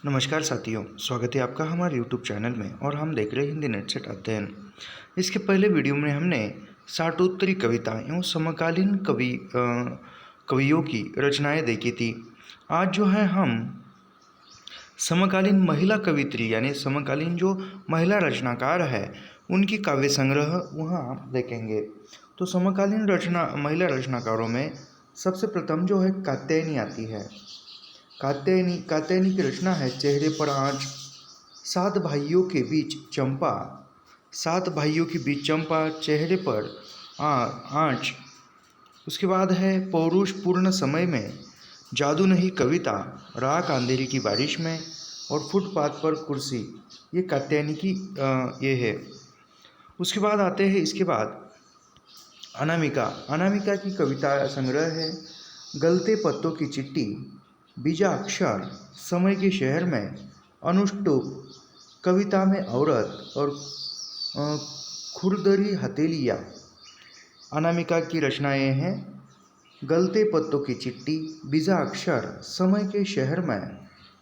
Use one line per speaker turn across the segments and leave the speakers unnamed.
नमस्कार साथियों, स्वागत है आपका हमारे यूट्यूब चैनल में और हम देख रहे हैं हिंदी नेट सेट अध्ययन। इसके पहले वीडियो में हमने साठोत्तरी कविता एवं समकालीन कवियों की रचनाएं देखी थी। आज जो है हम समकालीन महिला कवित्री यानी समकालीन जो महिला रचनाकार है उनकी काव्य संग्रह वहाँ देखेंगे। तो समकालीन महिला रचनाकारों में सबसे प्रथम जो है कात्यायनी आती है। कात्यायनी की रचना है चेहरे पर आँच। सात भाइयों के बीच चंपा चेहरे पर आँच। उसके बाद है पौरुष पूर्ण समय में, जादू नहीं कविता, राख अंधेरी की बारिश में और फुटपाथ पर कुर्सी। ये कात्यायनी की ये है। उसके बाद आते हैं इसके बाद अनामिका की कविता संग्रह है गलते पत्तों की चिट्ठी, बीजा अक्षर, समय के शहर में, अनुष्टुप, कविता में औरत और खुरदरी हथेलियाँ। अनामिका की रचनाएं हैं गलते पत्तों की चिट्ठी, बीजा अक्षर, समय के शहर में,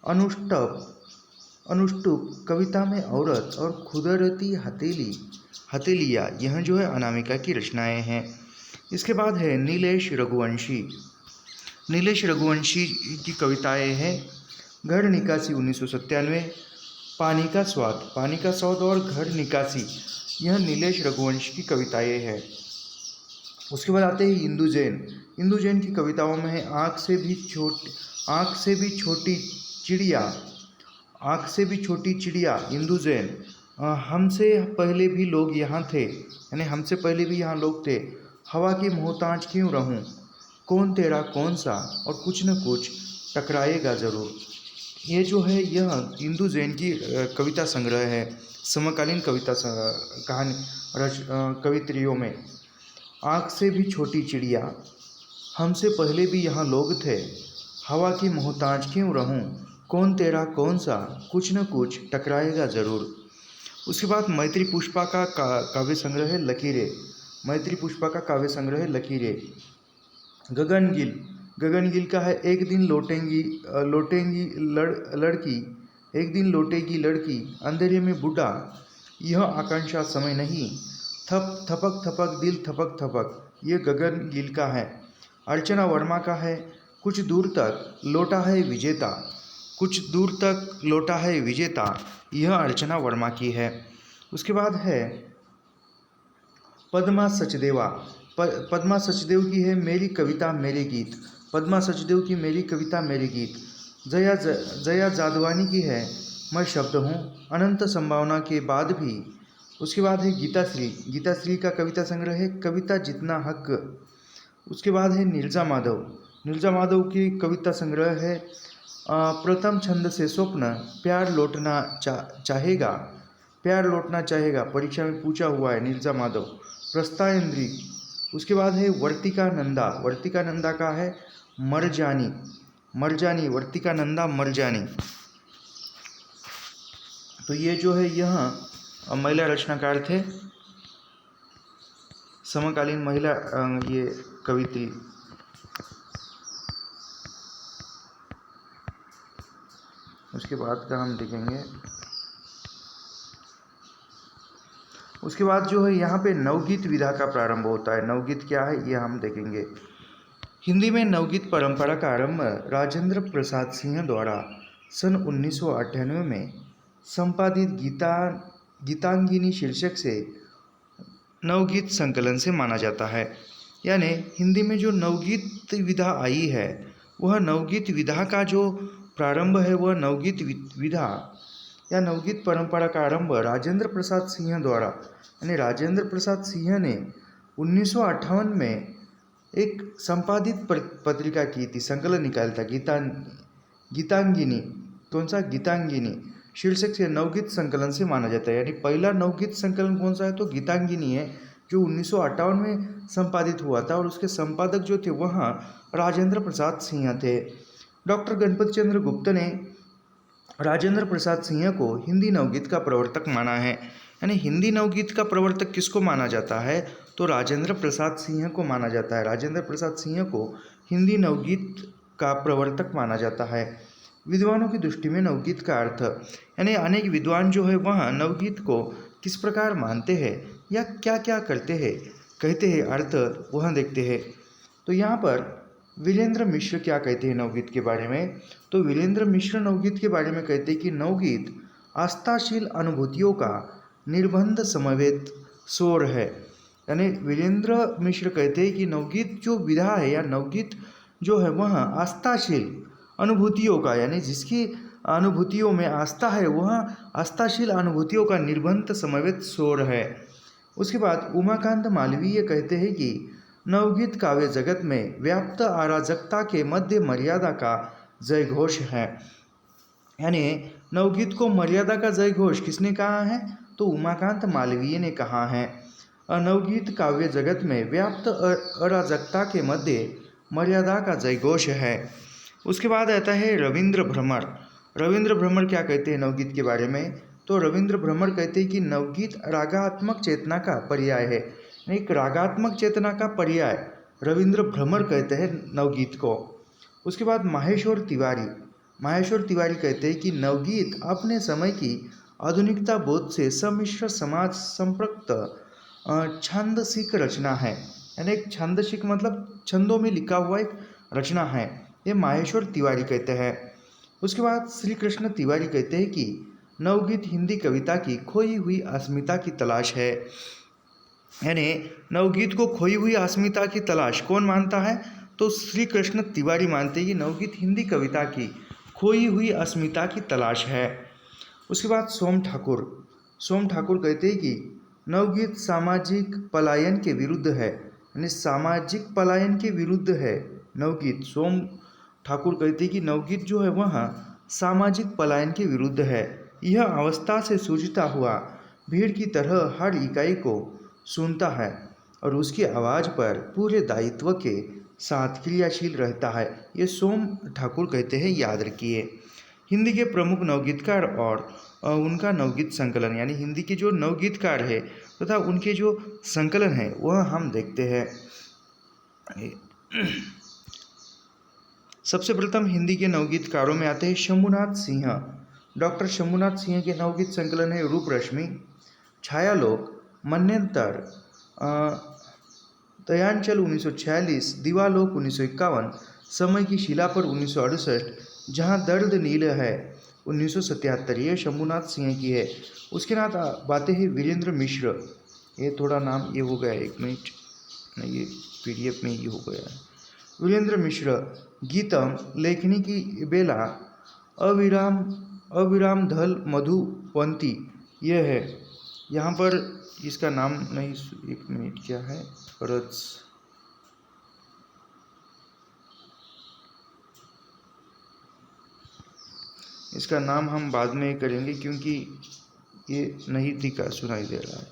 अनुष्टुप, कविता में औरत और खुदरती हथेलियाँ। यह जो है अनामिका की रचनाएं हैं। इसके बाद है नीलेश रघुवंशी की कविताएं हैं घर निकासी 1997, पानी का स्वाद और घर निकासी। यह नीलेश रघुवंशी की कविताएं हैं। उसके बाद आते हैं इंदु जैन की कविताओं में है आँख से भी छोटी चिड़िया। इंदु जैन, हमसे पहले भी लोग यहाँ थे, यानी हमसे पहले भी यहाँ लोग थे, हवा की मोहताज क्यों रहूं, कौन तेरा कौन सा, और कुछ न कुछ टकराएगा ज़रूर। ये जो है यह इंदु जैन की कविता संग्रह है समकालीन कवित्रियों में। आँख से भी छोटी चिड़िया, हमसे पहले भी यहाँ लोग थे, हवा की मोहताज क्यों रहूं, कौन तेरा कौन सा, कुछ न कुछ टकराएगा ज़रूर। उसके बाद मैत्री पुष्पा का काव्य संग्रह है लकीरें। गगन गिल का है एक दिन लौटेगी लड़की, अंधेरे में बूढ़ा, यह आकांक्षा समय नहीं, थपक थपक दिल थपक थपक। ये गगन गिल का है। अर्चना वर्मा का है कुछ दूर तक लौटा है विजेता, यह अर्चना वर्मा की है। उसके बाद है पद्मा सचदेव की है मेरी कविता मेरे गीत। पद्मा सचदेव की मेरी कविता मेरे गीत। जया जादवानी की है मैं शब्द हूँ अनंत संभावना के बाद भी। उसके बाद है गीताश्री का कविता संग्रह है कविता जितना हक। उसके बाद है नीरजा माधव की कविता संग्रह है प्रथम छंद से स्वप्न, प्यार लौटना चाहेगा, परीक्षा में पूछा हुआ है नीरजा माधव। प्रस्तायंद्री। उसके बाद है वर्तिका नंदा का है मरजानी, वर्तिका नंदा मरजानी। तो ये जो है यह महिला रचनाकार थे समकालीन महिला ये कवित्री। उसके बाद का हम देखेंगे। उसके बाद जो है यहाँ पे नवगीत विधा का प्रारंभ होता है। नवगीत क्या है ये हम देखेंगे। हिंदी में नवगीत परंपरा का आरंभ राजेंद्र प्रसाद सिंह द्वारा सन 1998 में संपादित गीतांगिनी शीर्षक से नवगीत संकलन से माना जाता है। यानी हिंदी में जो नवगीत विधा आई है वह नवगीत विधा का जो प्रारंभ है वह नवगीत विधा या नवगीत परंपरा का आरंभ राजेंद्र प्रसाद सिंह द्वारा, यानी राजेंद्र प्रसाद सिंह ने 1958 में एक संपादित पत्रिका की थी, संकलन निकाला था गीतांगिनी। कौन सा? गीतांगिनी शीर्षक से नवगीत संकलन से माना जाता है। यानी पहला नवगीत संकलन कौन सा है? तो गीतांगिनी है, जो 1958 में संपादित हुआ था और उसके संपादक जो थे वहाँ राजेंद्र प्रसाद सिंह थे। डॉक्टर गणपति चंद्र गुप्त ने राजेंद्र प्रसाद सिंह को हिंदी नवगीत का प्रवर्तक माना है। यानी हिंदी नवगीत का प्रवर्तक किसको माना जाता है? तो राजेंद्र प्रसाद सिंह को माना जाता है। राजेंद्र प्रसाद सिंह को हिंदी नवगीत का प्रवर्तक माना जाता है। विद्वानों की दृष्टि में नवगीत का अर्थ, यानी अनेक विद्वान जो है वह नवगीत को किस प्रकार मानते हैं या क्या क्या करते हैं, कहते हैं, अर्थ वह देखते हैं। तो यहाँ पर वीरेंद्र मिश्र क्या कहते हैं नवगीत के बारे में। तो वीरेंद्र मिश्र नवगीत के बारे में कहते हैं कि नवगीत आस्थाशील अनुभूतियों का निर्बंध समवेत शोर है। यानी वीरेंद्र मिश्र कहते हैं कि नवगीत जो विधा है या नवगीत जो है वह आस्थाशील अनुभूतियों का, यानी जिसकी अनुभूतियों में आस्था है वह आस्थाशील अनुभूतियों का निर्बंध समवेत शोर है। उसके बाद उमाकांत मालवीय कहते हैं कि नवगीत काव्य जगत में व्याप्त अराजकता के मध्य मर्यादा का जय घोष है। यानी नवगीत को मर्यादा का जय घोष किसने कहा है, तो उमाकांत मालवीय ने कहा है। नवगीत काव्य जगत में व्याप्त अराजकता के मध्य मर्यादा का जय घोष है। उसके बाद आता है रविंद्र भ्रमर। रविंद्र भ्रमर क्या कहते हैं नवगीत के बारे में, तो रविंद्र भ्रमर कहते हैं कि नवगीत रागात्मक चेतना का पर्याय है। एक रागात्मक चेतना का पर्याय रविंद्र भ्रमर कहते हैं नवगीत को। उसके बाद माहेश्वर तिवारी कहते हैं कि नवगीत अपने समय की आधुनिकता बोध से सम्मिश्र समाज संप्रक्त छांदसिक रचना है। यानी एक छांदसिक मतलब छंदों में लिखा हुआ एक रचना है, ये माहेश्वर तिवारी कहते हैं। उसके बाद श्री कृष्ण तिवारी कहते हैं कि नवगीत हिंदी कविता की खोई हुई अस्मिता की तलाश है। यानी नवगीत को खोई हुई अस्मिता की तलाश कौन मानता है, तो श्री कृष्ण तिवारी मानते हैं कि नवगीत हिंदी कविता की खोई हुई अस्मिता की तलाश है। उसके बाद सोम ठाकुर कहते हैं कि नवगीत सामाजिक पलायन के विरुद्ध है। यानी सामाजिक पलायन के विरुद्ध है नवगीत। सोम ठाकुर कहते हैं कि नवगीत जो है वह सामाजिक पलायन के विरुद्ध है। यह अवस्था से सूझता हुआ भीड़ की तरह हर इकाई को सुनता है और उसकी आवाज़ पर पूरे दायित्व के साथ क्रियाशील रहता है। ये सोम ठाकुर कहते हैं, याद रखिए। हिंदी के प्रमुख नवगीतकार और उनका नवगीत संकलन, यानी हिंदी के जो नवगीतकार है तथा उनके जो संकलन है वह हम देखते हैं। सबसे प्रथम हिंदी के नवगीतकारों में आते हैं शंभुनाथ सिंह। डॉक्टर शंभुनाथ सिंह के नवगीत संकलन है रूप रश्मि, छायालोक, मन्यंतर, दयांचल 1946, दिवालोक 1951, समय की शिला पर 1968, जहाँ दर्द नील है 1977। ये शंभुनाथ सिंह की है। उसके बाद बातें हैं वीरेंद्र मिश्र। ये थोड़ा नाम ये हो गया, एक मिनट नहीं, ये PDF में ये हो गया है। वीरेंद्र मिश्र गीतम लेखनी की बेला अविराम धल मधुपंती, ये है। यहाँ पर इसका नाम नहीं, एक मिनट क्या है, फरज, इसका नाम हम बाद में करेंगे क्योंकि ये नहीं दिखा सुनाई दे रहा है।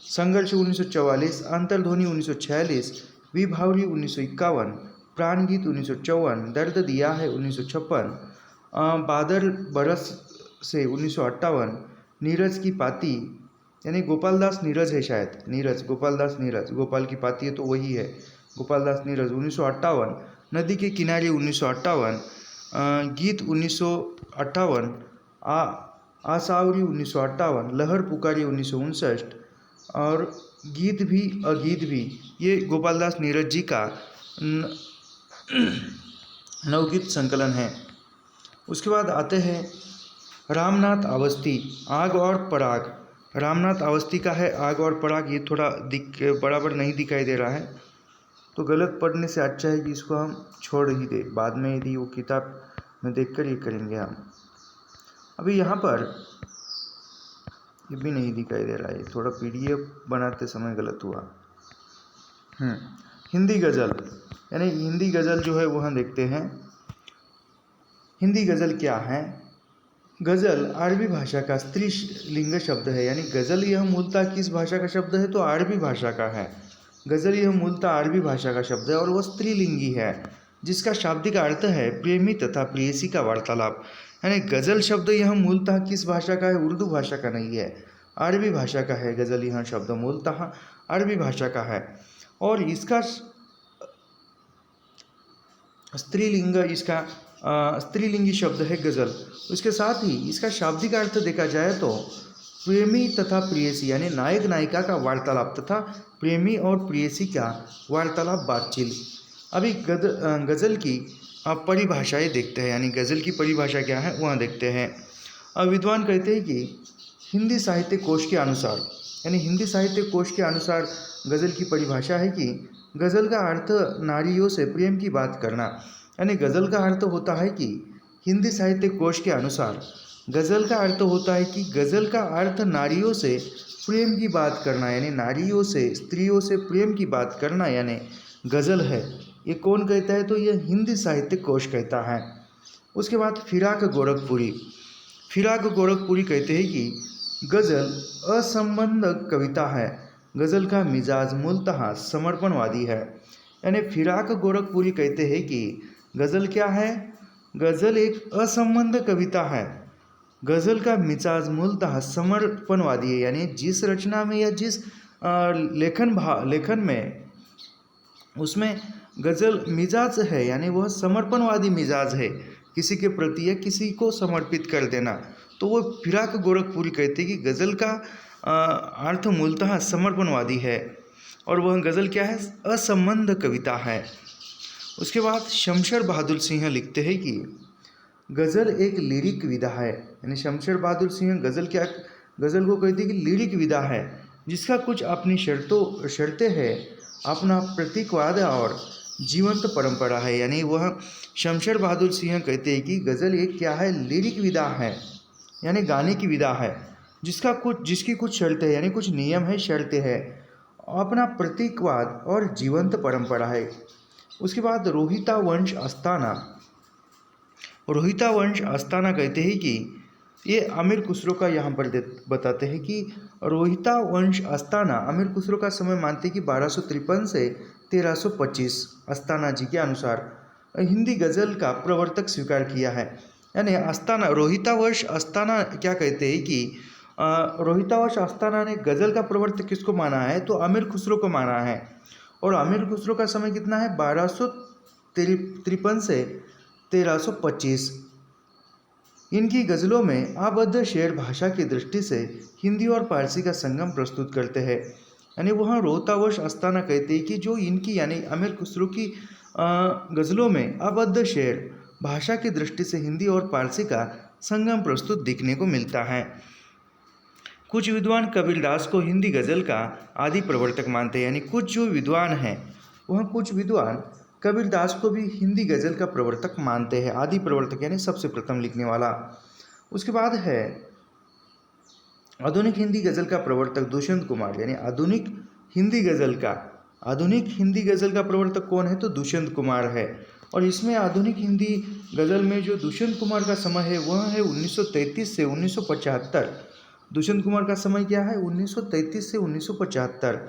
संघर्ष 1944, अंतर्ध्वनि 1946, विभावरी 1951, प्राणगीत 1954, दर्द दिया है 1956, बादल बरस से 1958, नीरज की पाती, यानी गोपालदास नीरज है शायद, गोपालदास नीरज, गोपाल की पाती है तो वही है, गोपालदास नीरज 1958, नदी के किनारे 1958, गीत 1958, आसावरी 1958, लहर पुकारी 1959 और गीत भी अगीत भी, ये गोपालदास नीरज जी का नवगीत संकलन है। उसके बाद आते हैं रामनाथ अवस्थी, आग और पराग। रामनाथ अवस्थी का है आग और पराग। ये थोड़ा बराबर नहीं दिखाई दे रहा है, तो गलत पढ़ने से अच्छा है कि इसको हम छोड़ ही दें, बाद में यदि वो किताब में देखकर ये करेंगे हम। अभी यहाँ पर ये भी नहीं दिखाई दे रहा है, थोड़ा PDF बनाते समय गलत हुआ। हिंदी गज़ल, यानी हिंदी गज़ल जो है वह देखते हैं। हिंदी गज़ल क्या है? गज़ल अरबी भाषा का स्त्रीलिंग शब्द है। यानी गज़ल यह मूलतः किस भाषा का शब्द है, तो अरबी भाषा का है। गज़ल यह मूलतः अरबी भाषा का शब्द है और वह स्त्रीलिंगी है, जिसका शाब्दिक अर्थ है प्रेमी तथा प्रेयसी का वार्तालाप। यानी गज़ल शब्द यह मूलतः किस भाषा का है, उर्दू भाषा का नहीं है, अरबी भाषा का है। गज़ल यह शब्द मूलतः अरबी भाषा का है और इसका स्त्रीलिंग, इसका स्त्रीलिंगी शब्द है गज़ल। उसके साथ ही इसका शाब्दिक अर्थ देखा जाए तो प्रेमी तथा प्रेयसी यानी नायक नायिका का वार्तालाप तथा प्रेमी और प्रेयसी का वार्तालाप बातचीत। अभी गज़ल की परिभाषाएं देखते हैं, यानी गज़ल की परिभाषा क्या है वहाँ देखते हैं। विद्वान कहते हैं कि हिंदी साहित्य कोश के अनुसार, यानी हिंदी साहित्य कोश के अनुसार गज़ल की परिभाषा है कि गज़ल का अर्थ नारियों से प्रेम की बात करना। यानी गज़ल का अर्थ होता है कि हिंदी साहित्य कोश के अनुसार गज़ल का अर्थ होता है कि गज़ल का अर्थ नारियों से प्रेम की बात करना, यानी नारियों से स्त्रियों से प्रेम की बात करना यानी गज़ल है। ये कौन कहता है? तो ये हिंदी साहित्य कोश कहता है। उसके बाद फिराक गोरखपुरी। फिराक गोरखपुरी कहते हैं कि गज़ल असंबद्ध कविता है। गज़ल का मिजाज मूलतः समर्पणवादी है। यानी फिराक गोरखपुरी कहते हैं कि गज़ल क्या है? गज़ल एक असंबद्ध कविता है। गज़ल का मिजाज मूलतः समर्पणवादी है, यानी जिस रचना में या जिस लेखन में उसमें गज़ल मिजाज है, यानी वह समर्पणवादी मिजाज है, किसी के प्रति या किसी को समर्पित कर देना, तो वो फिराक गोरखपुरी कहते हैं कि गज़ल का अर्थ मूलतः समर्पणवादी है और वह गज़ल क्या है? असंबद्ध कविता है। उसके बाद शमशेर बहादुर सिंह लिखते हैं कि गज़ल एक लिरिक विधा है। यानी शमशेर बहादुर सिंह गज़ल को कहते हैं कि लिरिक विधा है जिसका कुछ अपनी शर्तें हैं, अपना प्रतीकवाद और जीवंत परंपरा है। यानी वह शमशेर बहादुर सिंह कहते हैं कि गज़ल एक क्या है? लिरिक विधा है, यानी गाने की विधा है जिसकी कुछ शर्तें यानी कुछ नियम है, शर्तें हैं, अपना प्रतीकवाद और जीवंत परंपरा है। उसके बाद रोहिता वंश अस्थाना कहते हैं कि ये अमीर खुसरो का यहाँ पर बताते हैं कि रोहिता वंश अस्थाना अमीर खुसरो का समय मानते हैं कि 1253 से 1325 अस्थाना जी के अनुसार हिंदी गज़ल का प्रवर्तक स्वीकार किया है। यानी रोहिता वंश अस्थाना क्या कहते हैं कि रोहिता वंश अस्थाना ने गज़ल का प्रवर्तक किसको माना है? तो अमीर खुसरो को माना है। और अमीर खुसरो का समय कितना है? 1253 से 1325। इनकी गज़लों में आबद्ध शेर भाषा की दृष्टि से हिंदी और पारसी का संगम प्रस्तुत करते हैं। यानी वहाँ रोहितावश अस्थाना कहते हैं कि जो इनकी यानी अमीर खुसरो की गज़लों में आबद्ध शेर भाषा की दृष्टि से हिंदी और पारसी का संगम प्रस्तुत दिखने को मिलता है। कुछ विद्वान कबीरदास को हिंदी गज़ल का आदि प्रवर्तक मानते हैं। यानी कुछ जो विद्वान हैं वह कुछ विद्वान कबीरदास को भी हिंदी गज़ल का प्रवर्तक मानते हैं, आदि प्रवर्तक यानी सबसे प्रथम लिखने वाला। उसके बाद है आधुनिक हिंदी गज़ल का प्रवर्तक दुष्यंत कुमार। यानी आधुनिक हिंदी गज़ल का प्रवर्तक कौन है? तो दुष्यंत कुमार है। और इसमें आधुनिक हिंदी गज़ल में जो दुष्यंत कुमार का समय है वह है 1933 से 1975। दुष्यंत कुमार का समय क्या है? 1933 से 1975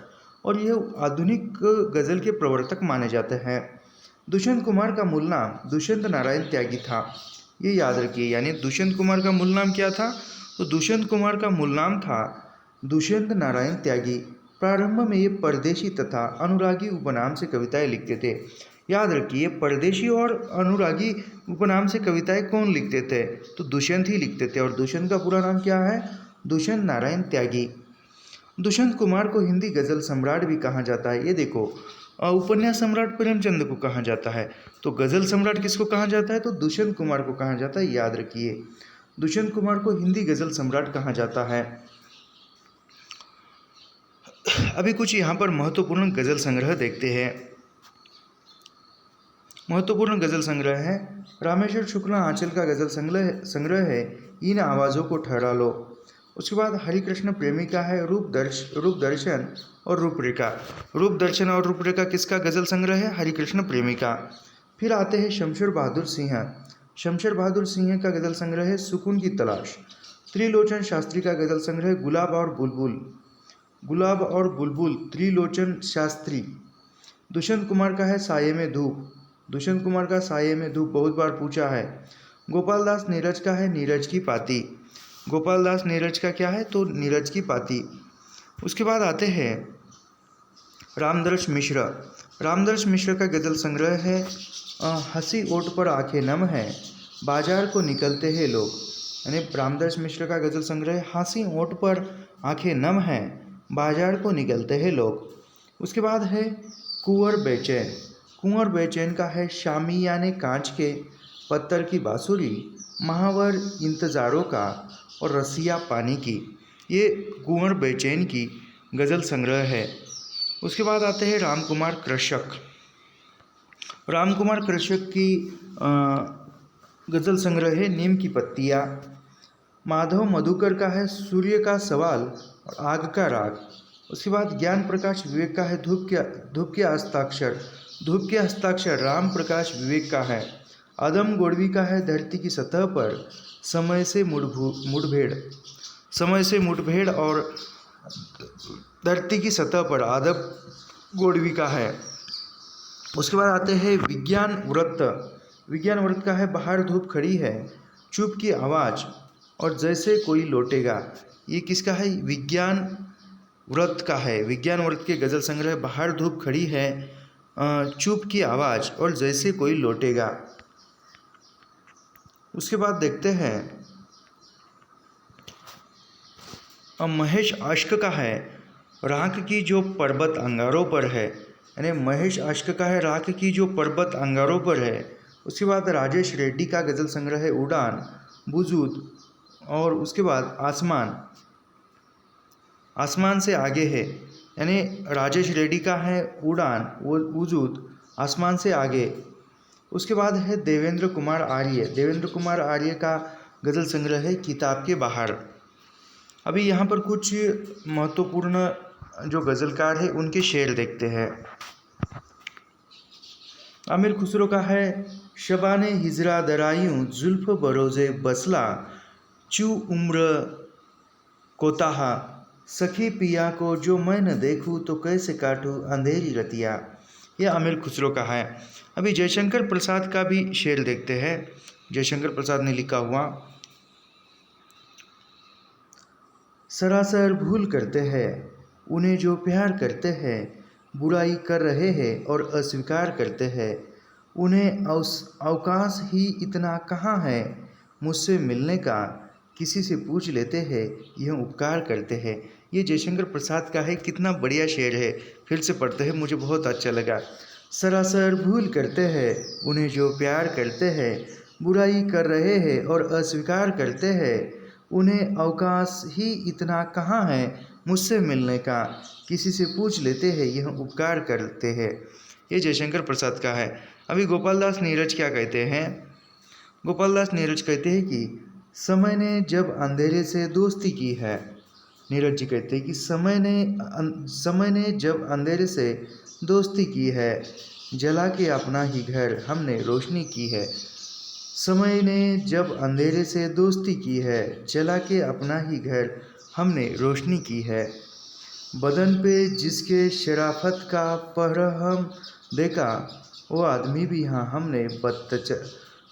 और यह आधुनिक गज़ल के प्रवर्तक माने जाते हैं। दुष्यंत कुमार का मूल नाम दुष्यंत नारायण त्यागी था, ये याद रखिए। यानी दुष्यंत कुमार का मूल नाम क्या था? तो दुष्यंत कुमार का मूल नाम था दुष्यंत नारायण त्यागी। प्रारंभ में ये परदेशी तथा अनुरागी उपनाम से कविताएं लिखते थे। याद रखिए, परदेशी और अनुरागी उपनाम से कविताएं कौन लिखते थे? तो दुष्यंत ही लिखते थे। और दुष्यंत का पूरा नाम क्या है? दुष्यंत नारायण त्यागी। दुष्यंत कुमार को हिंदी गज़ल सम्राट भी कहा जाता है। ये देखो, उपन्यास सम्राट प्रेमचंद को कहा जाता है, तो गज़ल सम्राट किसको कहा जाता है? तो दुष्यंत कुमार को कहा जाता है। याद रखिए, दुष्यंत कुमार को हिंदी गज़ल सम्राट कहा जाता है। अभी कुछ यहाँ पर महत्वपूर्ण गज़ल संग्रह देखते हैं। महत्वपूर्ण गज़ल संग्रह है रामेश्वर शुक्ला आंचल का गज़ल संग्रह है इन आवाज़ों को ठहरा लो। उसके बाद हरिकृष्ण प्रेमी का है रूप दर्शन और रूपरेखा। रूप दर्शन और रूपरेखा किसका गज़ल संग्रह है? हरिकृष्ण प्रेमी का। फिर आते हैं शमशेर बहादुर सिंह का गज़ल संग्रह है सुकून की तलाश। त्रिलोचन शास्त्री का गज़ल संग्रह गुलाब और बुलबुल त्रिलोचन शास्त्री। दुष्यंत कुमार का है साये में धूप। दुष्यंत कुमार का साये में धूप बहुत बार पूछा है। गोपाल दास नीरज का है नीरज की पाती। गोपाल दास नीरज का क्या है? तो नीरज की पाती। उसके बाद आते हैं रामदर्श मिश्र। रामदर्श मिश्र का गज़ल संग्रह है हंसी ओठ पर आंखें नम है, बाजार को निकलते हैं लोग। यानी रामदर्श मिश्र का गज़ल संग्रह है हंसी ओठ पर आंखें नम है, बाजार को निकलते हैं लोग। उसके बाद है कुंवर बेचैन। कुंवर बेचैन का है शामी यानी कांच के पत्थर की बांसुरी, महावर इंतज़ारों का और रसिया पानी की। ये कुंवर बेचैन की गज़ल संग्रह है। उसके बाद आते हैं रामकुमार कृषक। रामकुमार कृषक की गज़ल संग्रह है नीम की पत्तियाँ। माधव मधुकर का है सूर्य का सवाल और आग का राग। उसके बाद ज्ञान प्रकाश विवेक का है धूप के हस्ताक्षर। धूप के हस्ताक्षर राम प्रकाश विवेक का है। आदम गोडवी का है धरती की सतह पर समय से मुठभेड़ और धरती की सतह पर आदम गोडवी का है। उसके बाद आते हैं विज्ञान व्रत। विज्ञान व्रत का है बाहर धूप खड़ी है, चुप की आवाज़ और जैसे कोई लौटेगा। ये किसका है? विज्ञान व्रत का है। विज्ञान व्रत के गज़ल संग्रह बाहर धूप खड़ी है, चुप की आवाज़ और जैसे कोई लौटेगा। उसके बाद देखते हैं महेश आश्क का है राख की जो पर्वत अंगारों पर है। यानी महेश आश्क का है राख की जो पर्वत अंगारों पर है। उसके बाद राजेश रेड्डी का गज़ल संग्रह है उड़ान, वजूद और उसके बाद आसमान, आसमान से आगे है। यानी राजेश रेड्डी का है उड़ान, वजूद, आसमान से आगे। उसके बाद है देवेंद्र कुमार आर्य। देवेंद्र कुमार आर्य का गज़ल संग्रह है किताब के बाहर। अभी यहाँ पर कुछ महत्वपूर्ण जो गज़लकार है उनके शेर देखते हैं। आमिर खुसरो का है शबाने हिजरा दरायूं जुल्फ बरोज़े बसला, चू उम्र कोताहा, सखी पिया को जो मैं न देखूँ तो कैसे काटूँ अंधेरी रतिया। यह आमिर खुसरो का है। अभी जयशंकर प्रसाद का भी शेर देखते हैं। जयशंकर प्रसाद ने लिखा हुआ सरासर भूल करते हैं उन्हें जो प्यार करते हैं, बुराई कर रहे हैं और अस्वीकार करते हैं, उन्हें अवकाश ही इतना कहाँ है मुझसे मिलने का, किसी से पूछ लेते हैं यह उपकार करते हैं। ये जयशंकर प्रसाद का है। कितना बढ़िया शेर है, फिर से पढ़ते हैं, मुझे बहुत अच्छा लगा। सरासर भूल करते हैं उन्हें जो प्यार करते हैं, बुराई कर रहे हैं और अस्वीकार करते हैं, उन्हें अवकाश ही इतना कहाँ है मुझसे मिलने का, किसी से पूछ लेते हैं यह उपकार करते हैं। ये जयशंकर प्रसाद का है। अभी गोपाल दास नीरज क्या कहते हैं? गोपाल दास नीरज कहते हैं कि समय ने जब अंधेरे से दोस्ती की है। नीरज जी कहते हैं कि समय ने जब अंधेरे से दोस्ती की है, जला के अपना ही घर हमने रोशनी की है। समय ने जब अंधेरे से दोस्ती की है, जला के अपना ही घर हमने रोशनी की है। बदन पे जिसके शराफत का पहरहम देखा, वो आदमी भी यहाँ हमने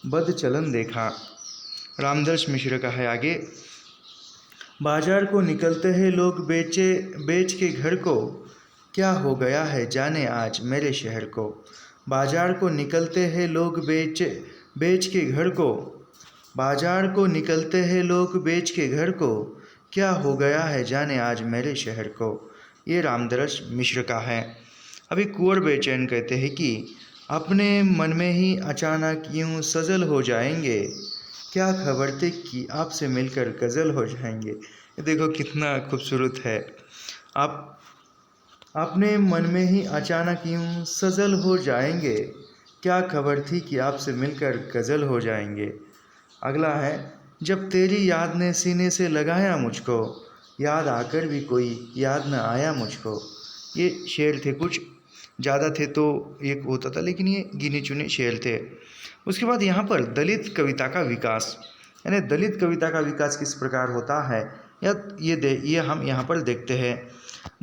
बदचलन देखा। रामदर्श मिश्र का है आगे। बाजार को निकलते हैं लोग बेच के घर को, क्या हो गया है जाने आज मेरे शहर को। बाजार को निकलते हैं लोग बेच के घर को, बाजार को निकलते हैं लोग बेच के घर को, क्या हो गया है जाने आज मेरे शहर को। ये रामदर्श मिश्र का है। अभी कुंवर बेचैन कहते हैं कि अपने मन में ही अचानक यूँ सजल हो जाएंगे, क्या खबर थी कि आपसे मिलकर गज़ल हो जाएंगे। ये देखो कितना खूबसूरत है। आप अपने मन में ही अचानक यूँ सजल हो जाएंगे, क्या खबर थी कि आपसे मिलकर गज़ल हो जाएंगे। अगला है जब तेरी याद ने सीने से लगाया मुझको, याद आकर भी कोई याद न आया मुझको। ये शेर थे, कुछ ज़्यादा थे तो एक होता था, लेकिन ये गिने चुने शेर थे। उसके बाद यहाँ पर दलित कविता का विकास, यानी दलित कविता का विकास किस प्रकार होता है या ये हम यहाँ पर देखते हैं।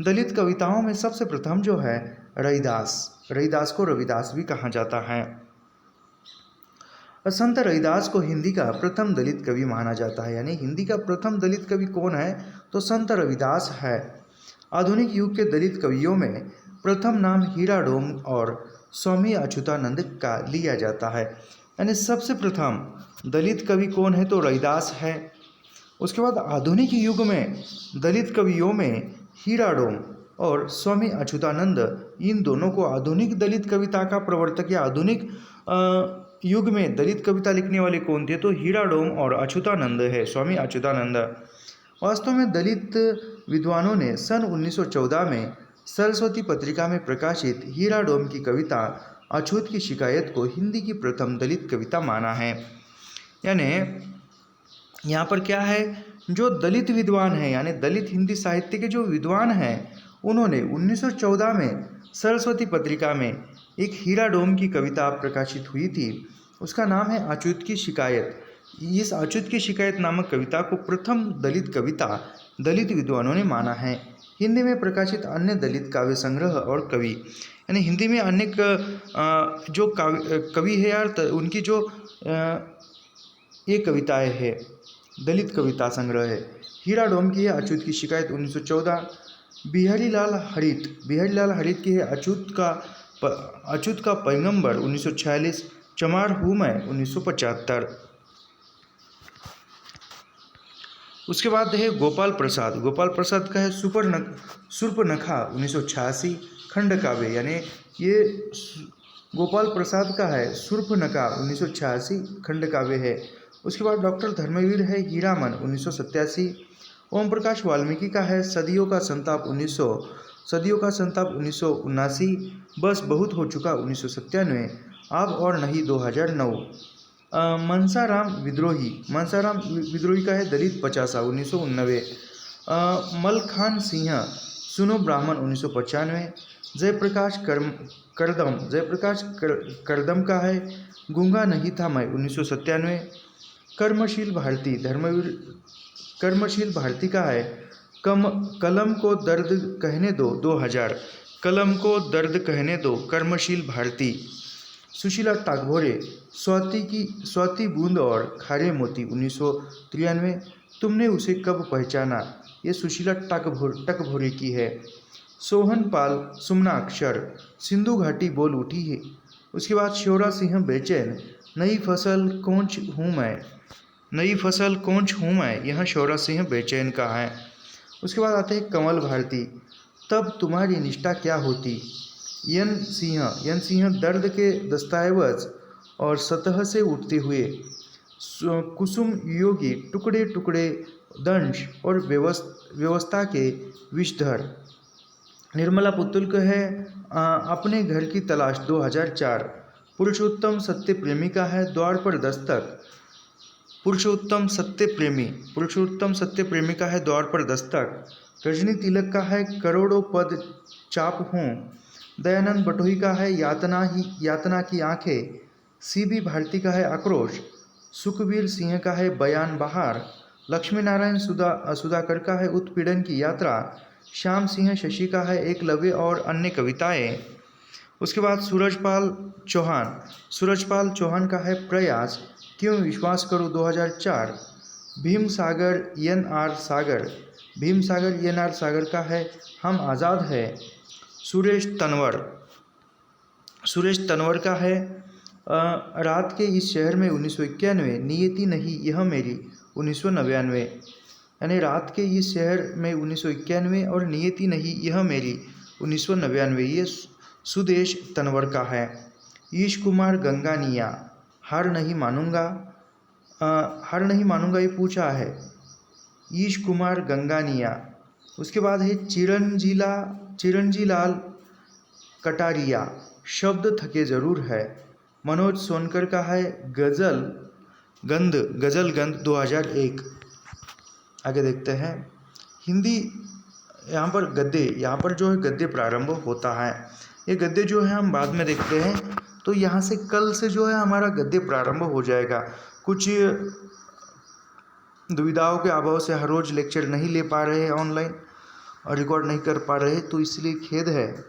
दलित कविताओं में सबसे प्रथम जो है रविदास को रविदास भी कहा जाता है। संत रविदास को हिंदी का प्रथम दलित कवि माना जाता है। यानी हिंदी का प्रथम दलित कवि कौन है? तो संत रविदास है। आधुनिक युग के दलित कवियों में प्रथम नाम हीराडोम और स्वामी अच्युतानंद का लिया जाता है। यानी सबसे प्रथम दलित कवि कौन है तो रविदास है। उसके बाद आधुनिक युग में दलित कवियों में हीराडोम और स्वामी अच्युतानंद, इन दोनों को आधुनिक दलित कविता का प्रवर्तक या आधुनिक युग में दलित कविता लिखने वाले कौन थे तो हीराडोम और अच्युतानंद है, स्वामी अच्युतानंद। वास्तव में दलित विद्वानों ने सन 1914 में सरस्वती पत्रिका में प्रकाशित हीराडोम की कविता अछूत की शिकायत को हिंदी की प्रथम दलित कविता माना है। यानी यहाँ पर क्या है, जो दलित विद्वान हैं यानी दलित हिंदी साहित्य के जो विद्वान हैं उन्होंने 1914 में सरस्वती पत्रिका में एक हीराडोम की कविता प्रकाशित हुई थी, उसका नाम है अछूत की शिकायत। इस अछूत की शिकायत नामक कविता को प्रथम दलित कविता दलित विद्वानों ने माना है। हिंदी में प्रकाशित अन्य दलित काव्य संग्रह और कवि, यानी हिंदी में अनेक जो कवि है यार उनकी जो ये कविताएं है दलित कविता संग्रह है। हीराडोम की है अछूत की शिकायत 1914। बिहारीलाल हरित की है अछूत का पैगंबर 1946। चमार हूँ मैं 1975। उसके बाद है गोपाल प्रसाद का है सूर्पनखा 1986 खंड काव्य, यानी ये गोपाल प्रसाद का है सूर्पनखा 1986 खंड काव्य है। उसके बाद डॉक्टर धर्मवीर है हीरामन 1987। ओम प्रकाश वाल्मीकि का है सदियों का संताप 1979। बस बहुत हो चुका 1997। आप और नहीं 2009। मनसाराम विद्रोही का है दलित 50 1989। मलखान सिंह सुनो ब्राह्मण 1995। जयप्रकाश करदम का है गूंगा नहीं था मैं 1997। कर्मशील भारती का है कलम को दर्द कहने दो 2000। कलम को दर्द कहने दो कर्मशील भारती। सुशीला टागभोरे स्वाति बूंद और खारे मोती 1993। तुमने उसे कब पहचाना, ये सुशीला टकभोरे की है। सोहन पाल सुमनाक्षर सिंधु घाटी बोल उठी है। उसके बाद श्योरा सिंह बेचैन नई फसल कौंच हूँ मैं, यह श्योरा सिंह बेचैन का है। उसके बाद आते हैं कमल भारती तब तुम्हारी निष्ठा क्या होती। यन सिंह दर्द के दस्तावेज और सतह से उठते हुए कुसुम योगी टुकड़े टुकड़े दंश और व्यवस्था के विषधर। निर्मला पुतुल का है अपने घर की तलाश 2004। पुरुषोत्तम सत्य प्रेमी का है द्वार पर दस्तक। पुरुषोत्तम सत्य प्रेमी का है द्वार पर दस्तक। रजनी तिलक का है करोड़ों पद चाप हूँ। दयानंद बटोही का है यातना की आंखें। सीबी भारती का है आक्रोश। सुखबीर सिंह का है बयान बहार। लक्ष्मी नारायण सुधाकर का है उत्पीड़न की यात्रा। श्याम सिंह शशि का है एकलव्य और अन्य कविताएं। उसके बाद सूरजपाल चौहान का है प्रयास क्यों विश्वास करो 2004। भीम सागर एन आर सागर का है हम आज़ाद है। सुरेश तनवर का है रात के इस शहर में 1991। नियति नहीं यह मेरी 1999। यानी रात के इस शहर में 1991 और नियति नहीं यह मेरी 1999, ये सुदेश तनवर का है। ईश कुमार गंगानिया हार नहीं मानूंगा ये पूछा है ईश कुमार गंगानिया। उसके बाद है चिरंजीलाल कटारिया शब्द थके ज़रूर है। मनोज सोनकर का है गज़ल गंध 2001। आगे देखते हैं हिंदी। यहाँ पर जो है गद्य प्रारंभ होता है। ये गद्य जो है हम बाद में देखते हैं। तो यहाँ से कल से जो है हमारा गद्य प्रारंभ हो जाएगा। कुछ दुविधाओं के अभाव से हर रोज़ लेक्चर नहीं ले पा रहे हैं ऑनलाइन और रिकॉर्ड नहीं कर पा रहे, तो इसलिए खेद है।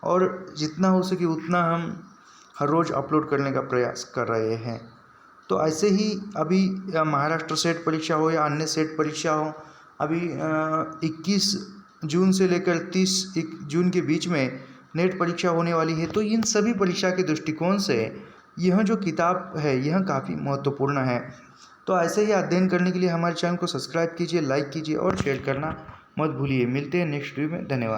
और जितना हो सके उतना हम हर रोज़ अपलोड करने का प्रयास कर रहे हैं। तो ऐसे ही अभी महाराष्ट्र सेट परीक्षा हो या अन्य सेट परीक्षा हो, अभी 21 जून से लेकर 30 जून के बीच में नेट परीक्षा होने वाली है, तो इन सभी परीक्षा के दृष्टिकोण से यह जो किताब है यह काफ़ी महत्वपूर्ण है। तो ऐसे ही अध्ययन करने के लिए हमारे चैनल को सब्सक्राइब कीजिए, लाइक कीजिए और शेयर करना मत भूलिए। मिलते हैं नेक्स्ट वीडियो में। धन्यवाद।